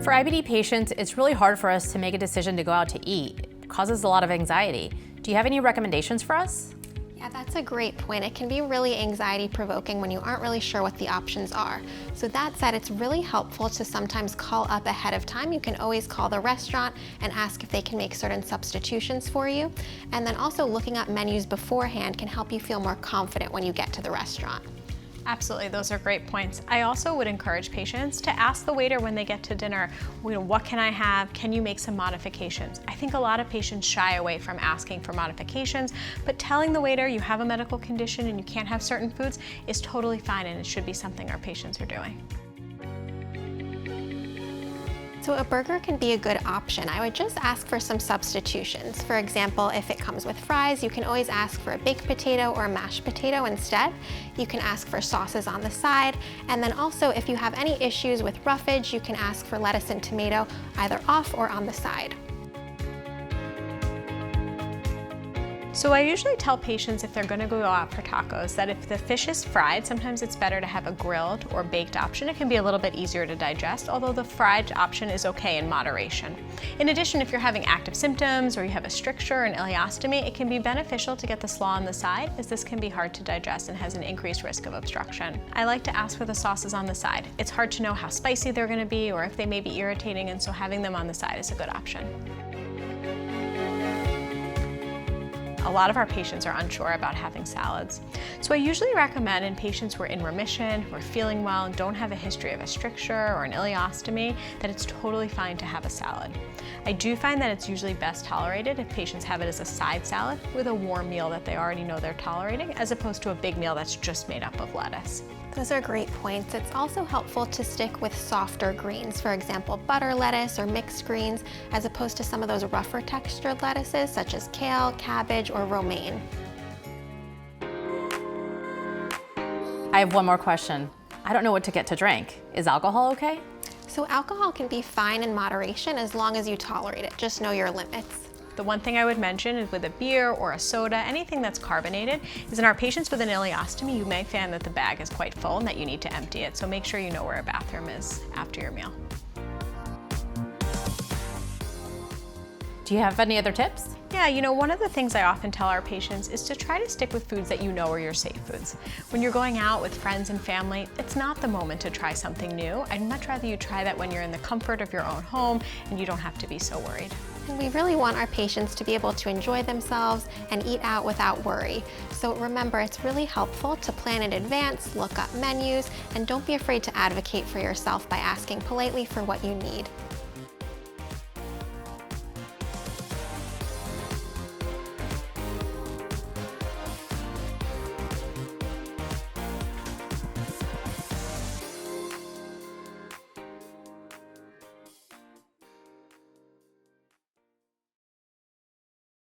For IBD patients, it's really hard for us to make a decision to go out to eat. It causes a lot of anxiety. Do you have any recommendations for us? Yeah, that's a great point. It can be really anxiety-provoking when you aren't really sure what the options are. So that said, it's really helpful to sometimes call up ahead of time. You can always call the restaurant and ask if they can make certain substitutions for you. And then also looking up menus beforehand can help you feel more confident when you get to the restaurant. Absolutely, those are great points. I also would encourage patients to ask the waiter when they get to dinner, what can I have? Can you make some modifications? I think a lot of patients shy away from asking for modifications, but telling the waiter you have a medical condition and you can't have certain foods is totally fine, and it should be something our patients are doing. So a burger can be a good option. I would just ask for some substitutions. For example, if it comes with fries, you can always ask for a baked potato or a mashed potato instead. You can ask for sauces on the side. And then also, if you have any issues with roughage, you can ask for lettuce and tomato either off or on the side. So I usually tell patients if they're going to go out for tacos that if the fish is fried, sometimes it's better to have a grilled or baked option. It can be a little bit easier to digest, although the fried option is okay in moderation. In addition, if you're having active symptoms or you have a stricture or an ileostomy, it can be beneficial to get the slaw on the side, as this can be hard to digest and has an increased risk of obstruction. I like to ask for the sauces on the side. It's hard to know how spicy they're going to be or if they may be irritating, and so having them on the side is a good option. A lot of our patients are unsure about having salads. So I usually recommend in patients who are in remission, who are feeling well, and don't have a history of a stricture or an ileostomy, that it's totally fine to have a salad. I do find that it's usually best tolerated if patients have it as a side salad with a warm meal that they already know they're tolerating, as opposed to a big meal that's just made up of lettuce. Those are great points. It's also helpful to stick with softer greens, for example, butter lettuce or mixed greens, as opposed to some of those rougher textured lettuces such as kale, cabbage, or romaine. I have one more question. I don't know what to get to drink. Is alcohol okay? So alcohol can be fine in moderation as long as you tolerate it. Just know your limits. The one thing I would mention is with a beer or a soda, anything that's carbonated, is in our patients with an ileostomy, you may find that the bag is quite full and that you need to empty it. So make sure you know where a bathroom is after your meal. Do you have any other tips? Yeah, one of the things I often tell our patients is to try to stick with foods that you know are your safe foods. When you're going out with friends and family, it's not the moment to try something new. I'd much rather you try that when you're in the comfort of your own home and you don't have to be so worried. And we really want our patients to be able to enjoy themselves and eat out without worry. So remember, it's really helpful to plan in advance, look up menus, and don't be afraid to advocate for yourself by asking politely for what you need.